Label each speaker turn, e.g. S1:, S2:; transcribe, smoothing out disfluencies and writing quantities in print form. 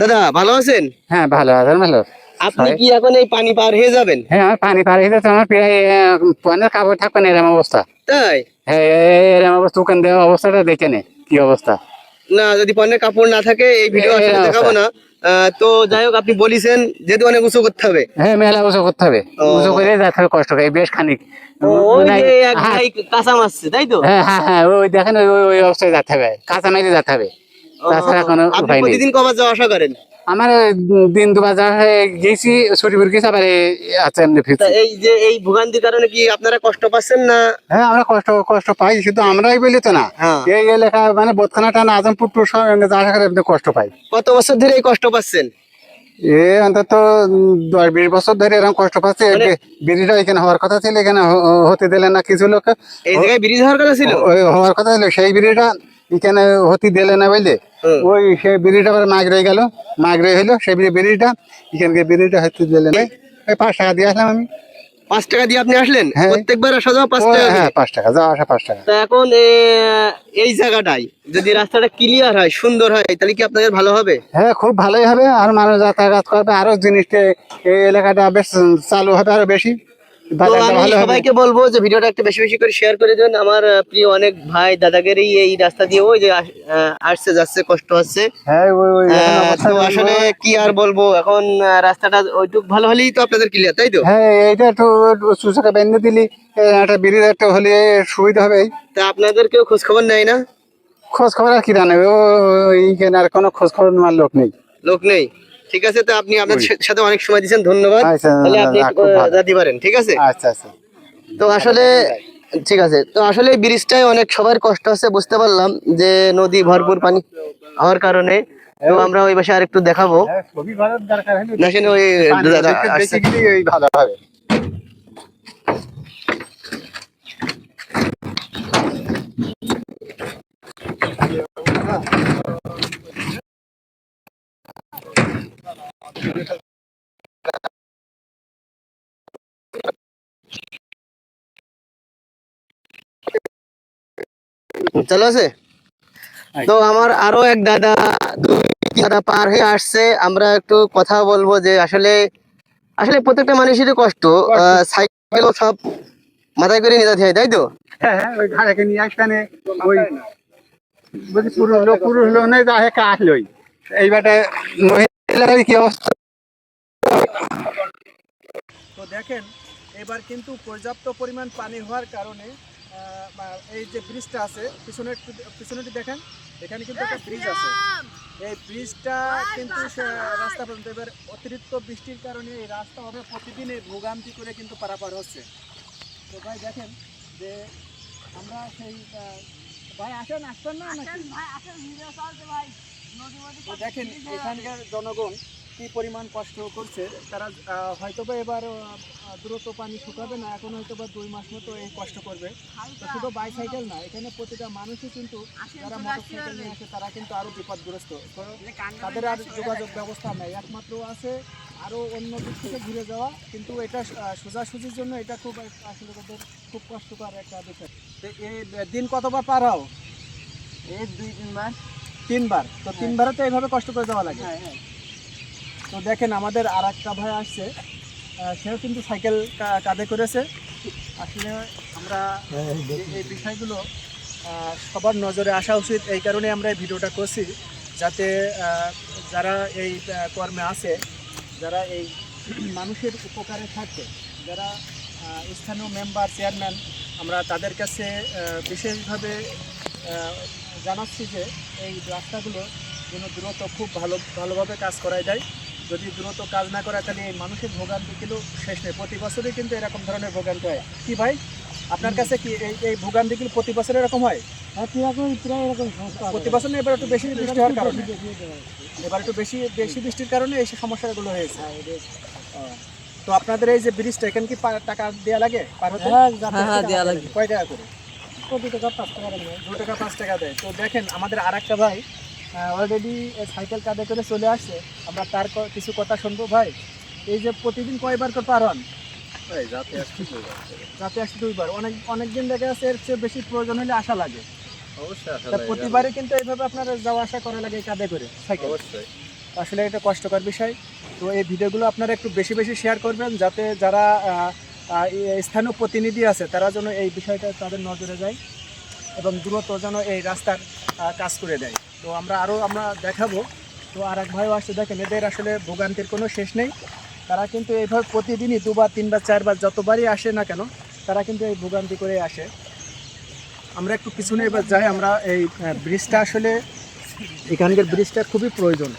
S1: দাদা ভালো আছেন?
S2: হ্যাঁ ভালো আছেন ভালো।
S1: আপনি কি এখন এই পানি পার হয়ে যাবেন?
S2: হ্যাঁ আমার পানি পার হয়ে যাচ্ছে, আমার প্রায় পনের কাপড় থাকবে না এরকম অবস্থা।
S1: তাই
S2: হ্যাঁ এরকম অবস্থা, দোকান দেওয়া অবস্থাটা দেখে নে কি অবস্থা।
S1: না, যদি পণ্যের কাপড় না থাকে এই ভিডিও আসলে
S2: এরকম
S1: দেখাবো
S2: অবস্থা।
S1: না। তো যাই হোক, আপনি বলেছেন যেহেতু অনেক উঁচু করতে হবে।
S2: হ্যাঁ মেলা উঁচু করতে হবে,
S1: ও,
S2: উঁচু করে যেতে হবে, কষ্ট করে বেশ খানিক।
S1: ওই
S2: মানে
S1: যে এক
S2: হাত,
S1: ভাই কাঁচা মারছে, তাই তো?
S2: হ্যাঁ হ্যাঁ হ্যাঁ ওই দেখেন ওই ওই ওই অবস্থায় যেতে হবে, কাঁচা মেরে যেতে হবে,
S1: ও,
S2: তাছাড়া কোনো
S1: আপনি
S2: উপায় নেই।
S1: প্রতিদিন কবার যাওয়া আসা করেন?
S2: আমার দিন দুবার গেছি, ছুটিপুর গেছি, আবার আছে এমনি
S1: তা
S2: ফিরছি।
S1: এই যে এই ভোগান্তির কারণে কি আপনারা কষ্ট পাচ্ছেন না?
S2: হ্যাঁ আমরা কষ্ট কষ্ট পাই, শুধু আমরাই বলি তো না,
S1: হ্যাঁ।
S2: এই এলাকা মানে বোধখানা টানা আজমপুর টুর সব আশা করে আপনি কষ্ট পাই।
S1: কত বছর ধরে এই কষ্ট পাচ্ছেন?
S2: অন্তত 10-20 বছর ধরে এরকম কষ্ট পাচ্ছে।
S1: মানে
S2: ব্রিজটা এখানে হওয়ার কথা ছিল, এখানে হতে দিলে না কিছু লোক।
S1: এই জায়গায় ব্রিজ হওয়ার কথা ছিল।
S2: ওই হওয়ার কথা ছিল, সেই ব্রিজটা এখানে হতে দিলে না বুঝলে।
S1: হুম।
S2: ওই সেই ব্রিজটা আবার মাগরে গেল, মাগরে হইলো সেই ব্রিজটা, এখানকে ব্রিজটা হতে দিলে না। ওই 5 টাকা দিয়ে আসলাম আমি।
S1: 5 টাকা দিয়ে আপনি আসলেন?
S2: হ্যাঁ।
S1: প্রত্যেকবার আসা যাওয়া 5
S2: ও
S1: টাকা
S2: হ্যাঁ
S1: করে?
S2: 5 টাকা যাওয়া আসা 5 টাকা।
S1: তা এখন এই জায়গাটাই যদি রাস্তাটা ক্লিয়ার হয়, সুন্দর হয়, তাহলে কি আপনাদের ভালো হবে?
S2: হ্যাঁ খুব ভালোই হবে, আর মানুষ যাতায়াত করবে, আরো জিনিসটা এই এলাকাটা বেশ চালু হবে আরো বেশি,
S1: তো
S2: বাজারটা
S1: আমি
S2: ভালো হবে।
S1: সবাইকে বলবো যে ভিডিওটা একটু বেশি বেশি করে শেয়ার করে দেন। আমার প্রিয় অনেক ভাই দাদাগিরি এই রাস্তা দিয়ে ওই যে আসছে যাচ্ছে, কষ্ট হচ্ছে।
S2: হ্যাঁ ওই ওই এখন অবস্থা
S1: তো আসলে কি আর বলবো, এখন রাস্তাটা ওইটুক ভালো হলেই তো আপনাদের ক্লিয়ার, তাই তো?
S2: হ্যাঁ এইটা একটু সুসাকে বেঁধে দিলি, একটা ব্রিজ একটা হলে সুবিধা হবে।
S1: তা আপনাদের কেউ খোঁজ খবর নেয় না?
S2: খোঁজ খবর আর কি নেবে, ও এইখানে আর কোনো খোঁজ খবর নেওয়ার লোক নেই।
S1: লোক নেই? ঠিক আছে, তো আপনি আপনাদের
S2: ওই।
S1: সাথে অনেক সময় দিয়েছেন, ধন্যবাদ।
S2: আচ্ছা
S1: তাহলে আপনি
S2: খুব ভালো।
S1: যেতে পারেন, ঠিক আছে?
S2: আচ্ছা আচ্ছা।
S1: তো আসলে ঠিক আছে, তো আসলে এই ব্রিজটাই অনেক সবার কষ্ট হচ্ছে, বুঝতে পারলাম যে নদী ভরপুর পানি হওয়ার কারণে। তো আমরা ওই পাশে আরেকটু দেখাবো।
S2: হ্যাঁ ছবি করার দরকার হলে
S1: না, সেখানে ওই দাদা
S2: দেখে
S1: আসছে।
S2: গেলেই ওই ভালো হবে।
S1: চালু আছে? তো আমার আরো এক দাদা, দুই দাদা পার হয়ে আসছে, আমরা একটু কথা বলবো যে আসলে আসলে প্রত্যেকটা মানুষেরই কষ্ট। সাইকেলও সব মাথায় করে নিয়ে যেতে হয়, তাই তো?
S2: হ্যাঁ হ্যাঁ ওই ঘাড়াকে নিয়ে আসতানে ওই বলছি পুরুষ লোক নেই, যা একা আসলোই এইবারে মহিলার কি অবস্থা।
S3: তো দেখেন, এবার কিন্তু পর্যাপ্ত পরিমাণ পানি হওয়ার কারণে এই যে ব্রিজটা আছে পিছনেটি দেখেন, এখানে কিন্তু একটা ব্রিজ আছে। এই ব্রিজটা কিন্তু রাস্তা পর্যন্ত, এবার অতিরিক্ত বৃষ্টির কারণে এই রাস্তা হবে প্রতিদিন এই ভোগান্তি করে কিন্তু পারাপার হচ্ছে। তো ভাই দেখেন যে আমরা সেই ভাই আসতেন না নাকি? তো দেখেন এখানকার জনগণ কি পরিমাণ কষ্ট করছে তারা। হয়তোবা এবার দ্রুত পানি শুকাবে না, এখন হয়তোবা 2 মাস মতো এই কষ্ট করবে। তো শুধু বাইসাইকেল না, এখানে প্রতিটা মানুষই কিন্তু যারা মোটরসাইকেল নিয়ে আসে তারা কিন্তু আরো বিপদগ্রস্ত। তাদের আর যোগাযোগ ব্যবস্থা নেই, একমাত্র আছে আরো অন্য দিক থেকে ঘুরে যাওয়া। কিন্তু এটা সোজাসুজির জন্য এটা খুব আসলে তাদের খুব কষ্টকর একটা বিষয়। তো এই দিন কতবার পার হও?
S1: এই 2-3 মাস।
S3: 3 বার? তো 3 বারে তো এইভাবে কষ্ট করে যাওয়া লাগে। তো দেখেন আমাদের আর একটা ভাই আসছে, সেও কিন্তু সাইকেল কাঁধে করেছে। আসলে আমরা এই বিষয়গুলো সবার নজরে আসা উচিত, এই কারণে আমরা এই ভিডিওটা করছি, যাতে যারা এই কর্মে আছে, যারা এই মানুষের উপকারে থাকে, যারা স্থানীয় মেম্বার চেয়ারম্যান, আমরা তাদের কাছে বিশেষভাবে জানাচ্ছি যে এই রাস্তাগুলো যেন দ্রুত খুব ভালোভাবে কাজ করা যায়। যদি দ্রুত কাজ না করা, তাহলে এই মানুষের ভোগান্তি কিন্তু শেষ নেই। প্রতি বছরই কিন্তু এরকম ধরনের ভোগান্তি হয়। কি ভাই, আপনার কাছে কি এই ভোগান্তি কি প্রতি বছর এরকম হয়? প্রতি বছর না, এবার একটু বেশি বৃষ্টি হওয়ার কারণে, এবার একটু বেশি বৃষ্টির কারণে এই সমস্যাগুলো হয়েছে। তো আপনাদের এই যে ব্রিজটা, এখানে কি টাকা দেওয়া লাগে পার হতে?
S1: হ্যাঁ, দেওয়া লাগে।
S3: কয় টাকা করে? 2 টাকা 5 টাকা দেয়। 2 টাকা 5 টাকা দেয়। তো দেখেন আমাদের আর একটা ভাই অলরেডি সাইকেল কাঁধে করে চলে আসছে, আমরা তার কিছু কথা শুনবো। ভাই, এই যে প্রতিদিন কয়বার করে পার হন? যাতে আসতে 2 বার। অনেক দিন দেখা যাচ্ছে এর চেয়ে বেশি প্রয়োজন হলে আসা লাগে।
S4: অবশ্যই
S3: প্রতিবারই কিন্তু এইভাবে আপনার যাওয়া আসা করা লাগে কাঁধে করে সাইকেল।
S4: অবশ্যই।
S3: আসলে এটা কষ্টকর বিষয়। তো এই ভিডিওগুলো আপনারা একটু বেশি বেশি শেয়ার করবেন, যাতে যারা স্থানীয় প্রতিনিধি আছে তারা যেন এই বিষয়টা তাদের নজরে যায় এবং দ্রুত যেন এই রাস্তার কাজ করে দেয়। তো আমরা দেখাবো। তো আর এক ভাইও আসছে, দেখেন এদের আসলে ভোগান্তির কোনো শেষ নেই। তারা কিন্তু এইভাবে প্রতিদিনই 2বার 3বার 4বার যতবারই আসে না কেন, তারা কিন্তু এই ভোগান্তি করে আসে। আমরা একটু পিছনে এবার যাই। আমরা এই ব্রিজটা আসলে এখানকার ব্রিজটা খুবই প্রয়োজন।